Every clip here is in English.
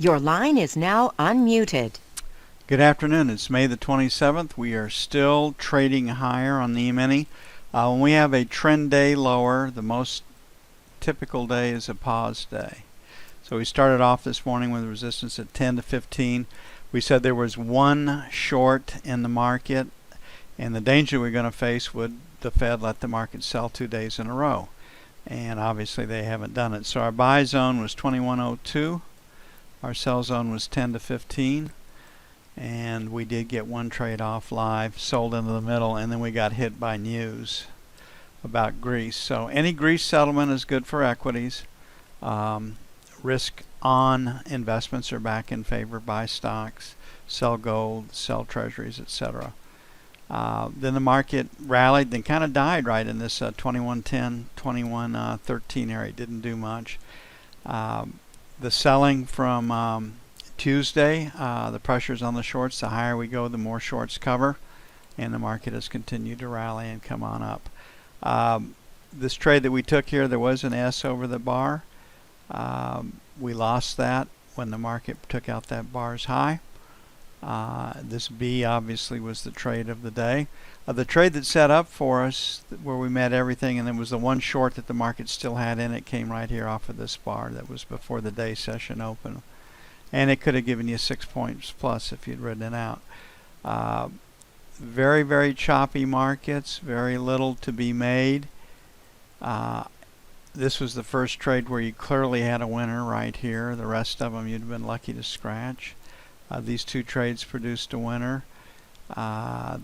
Your line is now unmuted. Good afternoon. It's May the 27th. We are still trading higher on the E-mini. When we have a trend day lower, the most typical day is a pause day. So we started off this morning with resistance at 10 to 15. We said there was one short in the market, and the danger we're going to face would the Fed let the market sell 2 days in a row. And obviously they haven't done it. So our buy zone was 2102. Our sell zone was 10 to 15. And we did get one trade off live, sold into the middle, and then we got hit by news about Greece. So any Greece settlement is good for equities. Risk on investments are back in favor. Buy stocks, sell gold, sell treasuries, etc. Then the market rallied, then kind of died right in this 2110, 2113 area. Didn't do much. The selling from Tuesday, the pressures on the shorts, the higher we go, the more shorts cover, and the market has continued to rally and come on up. This trade that we took here, there was an S over the bar. We lost that when the market took out that bar's high. This B obviously was the trade of the day. The trade that set up for us, where we met everything, and there was the one short that the market still had in it, came right here off of this bar. That was before the day session open. And it could have given you 6 points plus if you'd ridden it out. Very, very choppy markets, very little to be made. This was the first trade where you clearly had a winner right here. The rest of them you'd have been lucky to scratch. These two trades produced a winner.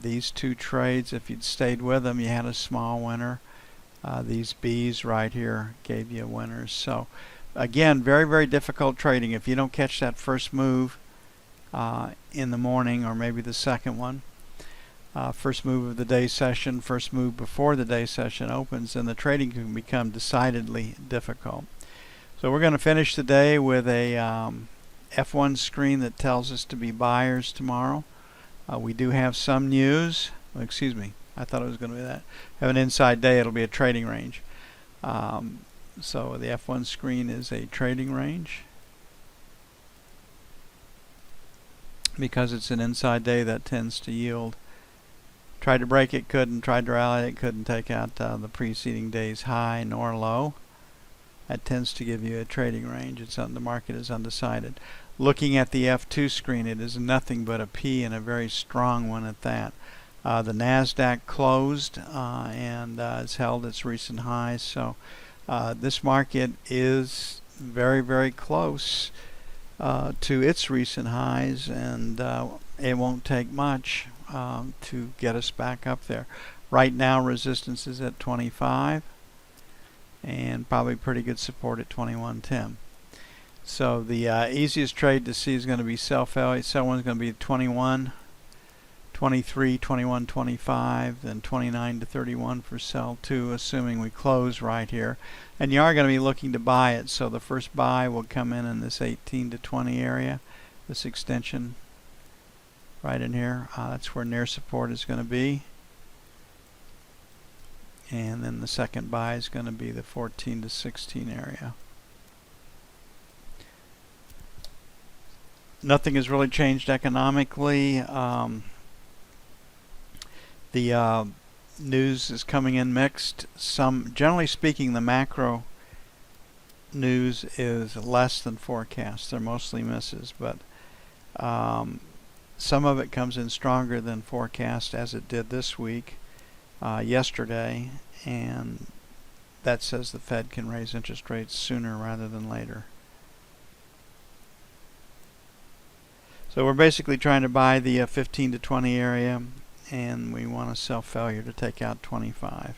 These two trades, if you'd stayed with them, you had a small winner. These B's right here gave you winners. So again, very, very difficult trading. If you don't catch that first move in the morning, or maybe the second one, first move of the day session, first move before the day session opens, then the trading can become decidedly difficult. So we're going to finish the day with a F1 screen that tells us to be buyers tomorrow. We do have some news. Oh, excuse me, I thought it was going to be that. Have an inside day, it'll be a trading range. So the F1 screen is a trading range. Because it's an inside day, that tends to yield. Tried to break it, couldn't. Tried to rally it, couldn't take out the preceding day's high nor low. That tends to give you a trading range. It's on, the market is undecided. Looking at the F2 screen, it is nothing but a P, and a very strong one at that. The NASDAQ closed and has held its recent highs. So this market is very, very close to its recent highs, and it won't take much to get us back up there. Right now resistance is at 25, and probably pretty good support at 2110. So the easiest trade to see is going to be sell failure. Sell one is going to be 21, 23, 21, 25, then 29 to 31 for sell 2, assuming we close right here. And you are going to be looking to buy it, so the first buy will come in this 18 to 20 area, this extension right in here. That's where near support is going to be. And then the second buy is going to be the 14 to 16 area. Nothing has really changed economically. The news is coming in mixed. Generally speaking, the macro news is less than forecast. They're mostly misses, but some of it comes in stronger than forecast, as it did this week, yesterday, and that says the Fed can raise interest rates sooner rather than later. So we're basically trying to buy the 15 to 20 area, and we want to sell failure to take out 25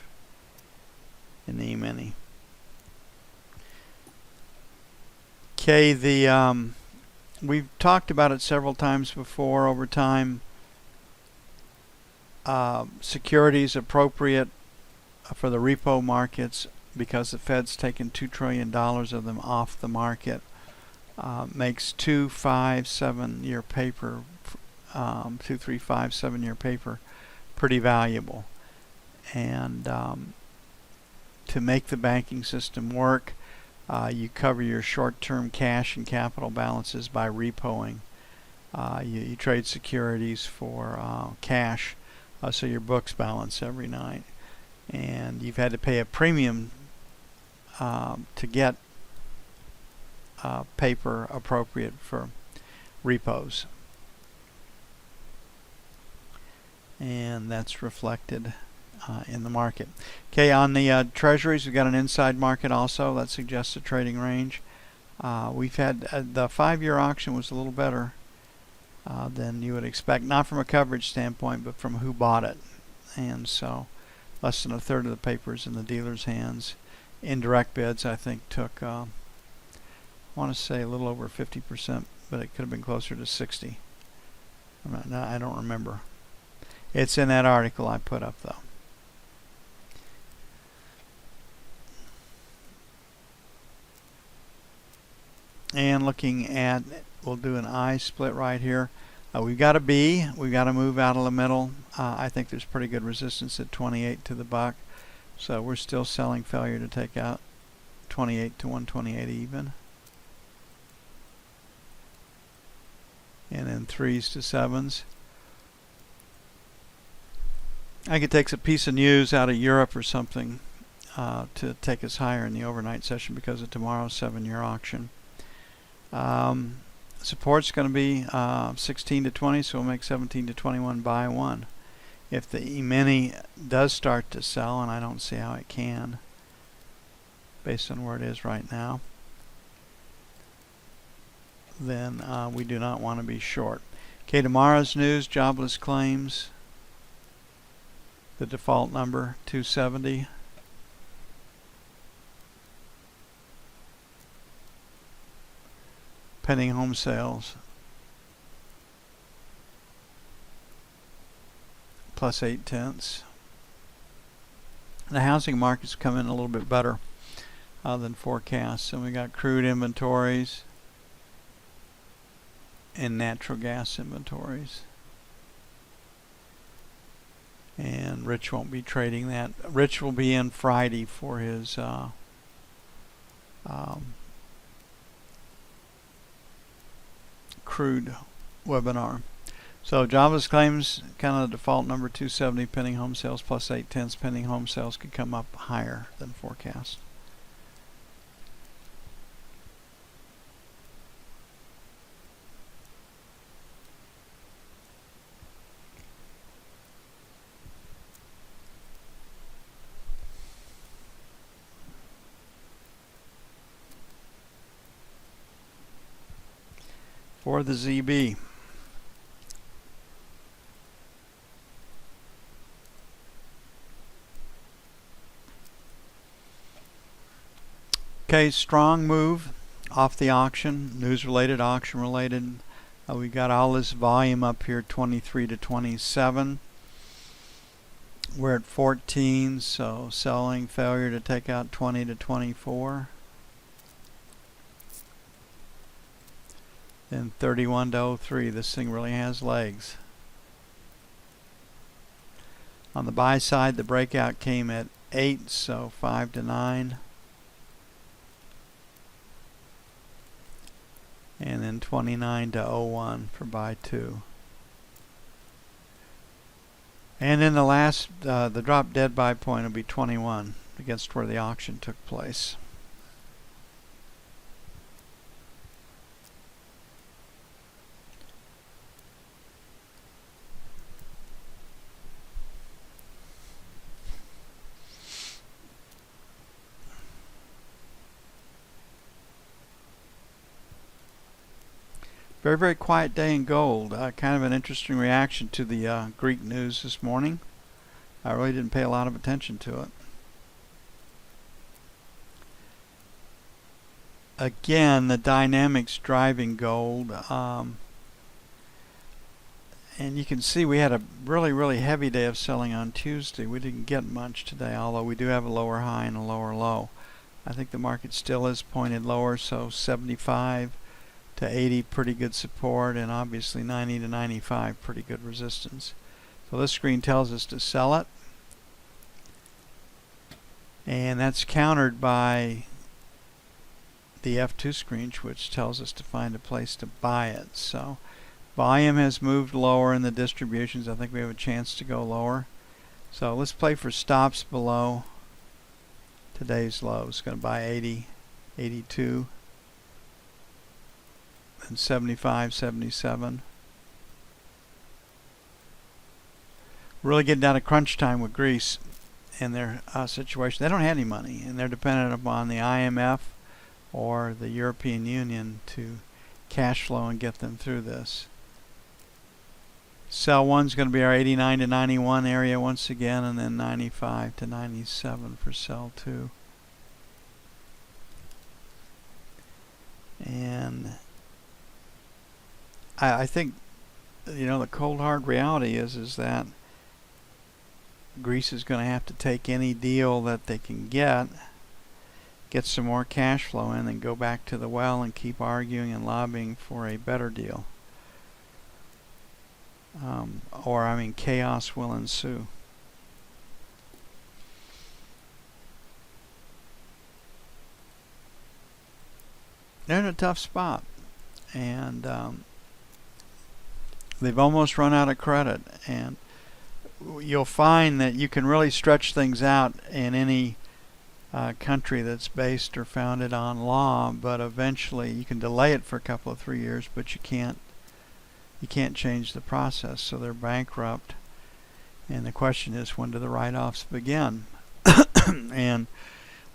in the E-mini. Okay, we've talked about it several times before. Over time, securities appropriate for the repo markets, because the Fed's taken $2 trillion of them off the market. Makes 2, 5, 7-year paper, 2, 3, 5, 7-year paper pretty valuable. And to make the banking system work, You cover your short-term cash and capital balances by repoing. You trade securities for cash, so your books balance every night. And you've had to pay a premium to get paper appropriate for repos. And that's reflected in the market. Okay, on the treasuries, we've got an inside market also. That suggests a trading range. We've had the 5-year auction was a little better than you would expect, not from a coverage standpoint, but from who bought it. And so less than a third of the papers in the dealer's hands. Indirect bids, I think, took, I want to say a little over 50%, but it could have been closer to 60. I don't remember. It's in that article I put up, though. And looking at, we'll do an I split right here. We've got a B. We've got to move out of the middle. I think there's pretty good resistance at 28 to the buck. So we're still selling failure to take out 28 to 128 even. And then 3s to 7s. I could take a piece of news out of Europe or something to take us higher in the overnight session because of tomorrow's 7-year auction. Support's going to be 16 to 20, so we'll make 17 to 21 buy one. If the E-mini does start to sell, and I don't see how it can based on where it is right now, then we do not want to be short. Okay, tomorrow's news, jobless claims, the default number 270. Pending home sales plus 0.8. The housing market's come in a little bit better than forecast. And we got crude inventories and natural gas inventories. And Rich won't be trading that. Rich will be in Friday for his crude webinar. So jobless claims, kind of the default number 270, pending home sales plus 0.8. Pending home sales could come up higher than forecast. For the ZB. Okay, strong move off the auction, news related, auction related. We got all this volume up here, 23 to 27. We're at 14, so selling failure to take out 20 to 24. Then 31 to 03. This thing really has legs. On the buy side, the breakout came at 8, so 5 to 9. And then 29 to 01 for buy 2. And then the last, the drop dead buy point will be 21 against where the auction took place. Very, very quiet day in gold. Kind of an interesting reaction to the Greek news this morning. I really didn't pay a lot of attention to it. Again, the dynamics driving gold. And you can see we had a really, really heavy day of selling on Tuesday. We didn't get much today, although we do have a lower high and a lower low. I think the market still is pointed lower, so 75 to 80 pretty good support, and obviously 90 to 95 pretty good resistance. So this screen tells us to sell it, and that's countered by the F2 screen, which tells us to find a place to buy it. So volume has moved lower in the distributions. I think we have a chance to go lower. So let's play for stops below today's low. It's going to buy 80, 82, and 75, 77. Really getting down to crunch time with Greece and their situation. They don't have any money, and they're dependent upon the IMF or the European Union to cash flow and get them through this. Cell 1 is going to be our 89 to 91 area once again, and then 95 to 97 for cell 2. And I think, the cold hard reality is that Greece is going to have to take any deal that they can get some more cash flow in, and go back to the well and keep arguing and lobbying for a better deal. Chaos will ensue. They're in a tough spot, and they've almost run out of credit, and you'll find that you can really stretch things out in any country that's based or founded on law, but eventually you can delay it for a couple of 3 years, but you can't change the process. So they're bankrupt, and the question is, when do the write-offs begin? And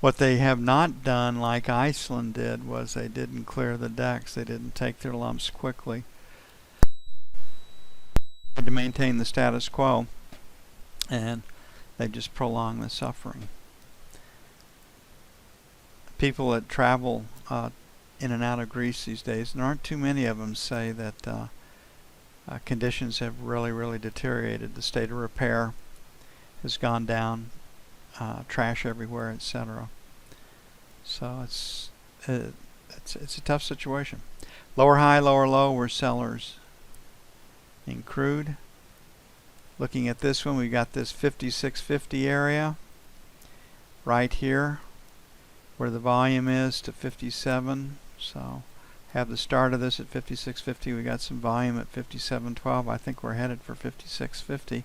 what they have not done, like Iceland did, was they didn't clear the decks. They didn't take their lumps quickly to maintain the status quo, and they just prolong the suffering. People that travel in and out of Greece these days, and there aren't too many of them, say that conditions have really deteriorated. The state of repair has gone down, trash everywhere, etc. So it's a tough situation. Lower high, lower low, we're sellers in crude. Looking at this one, we got this 5650 area right here where the volume is to 57. So have the start of this at 5650. We got some volume at 5712. I think we're headed for 5650.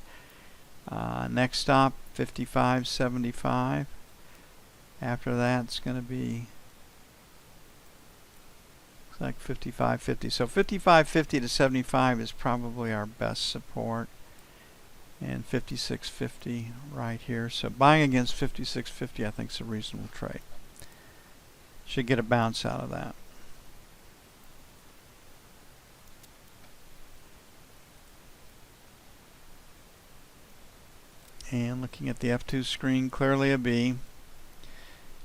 Next stop 5575. After that it's going to be like 5550. So 5550 to 75 is probably our best support, and 5650 right here. So buying against 5650 I think is a reasonable trade. Should get a bounce out of that. And looking at the F2 screen, clearly a B.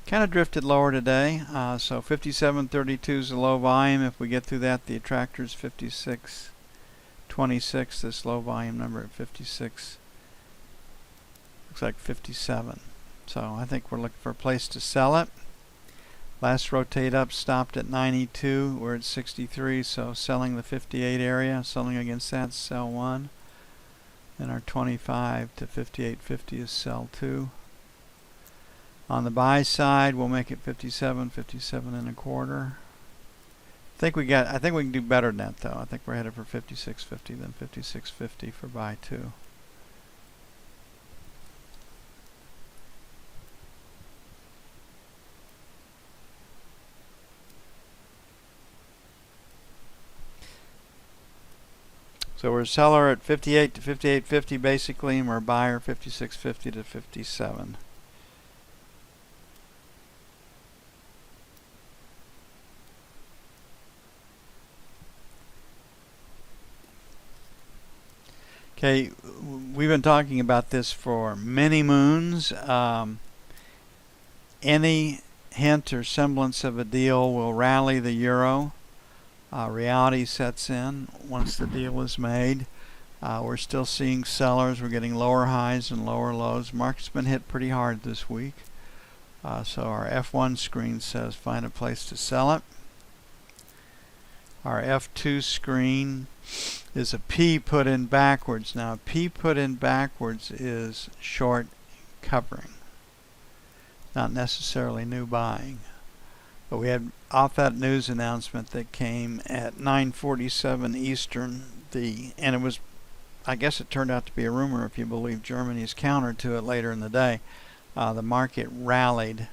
Kind of drifted lower today. So 5732 is a low volume. If we get through that, the attractor is 5626. This low volume number at 56 looks like 57. So I think we're looking for a place to sell it. Last rotate up stopped at 92. We're at 63, so selling the 58 area, selling against that, sell 1. And our 25 to 5850 is sell 2. On the buy side, we'll make it 57, 57 and a quarter. I think we can do better than that though. I think we're headed for 5650 than 5650 for buy 2. So we're a seller at 58 to 58.50 basically, and we're a buyer 56.50 to 57. Okay, we've been talking about this for many moons. Any hint or semblance of a deal will rally the euro. Reality sets in once the deal is made. We're still seeing sellers. We're getting lower highs and lower lows. Market's been hit pretty hard this week. So our F1 screen says find a place to sell it. Our F2 screen is a P put in backwards. Now a P put in backwards is short covering, not necessarily new buying. But we had off that news announcement that came at 9:47 Eastern. And it was, I guess it turned out to be a rumor if you believe Germany's counter to it later in the day. The market rallied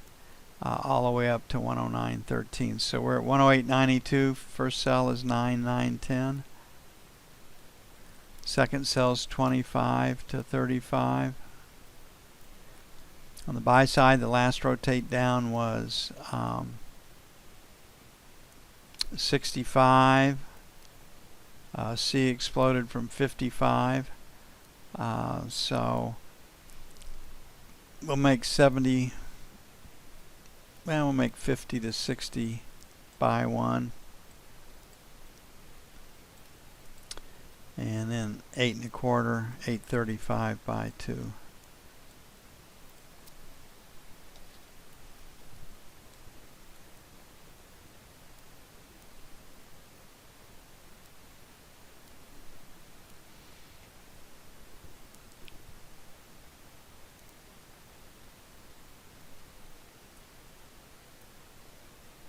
all the way up to 109.13. So we're at 108.92. First sell is 9.910. Second sell is 25 to 35. On the buy side, the last rotate down was 65. C exploded from 55. So we'll make 70. Well, we'll make 50 to 60 buy one. And then 8 1/4, 8.35 buy two.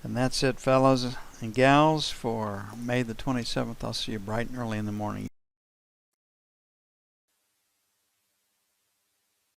And that's it, fellas and gals, for May the 27th. I'll see you bright and early in the morning.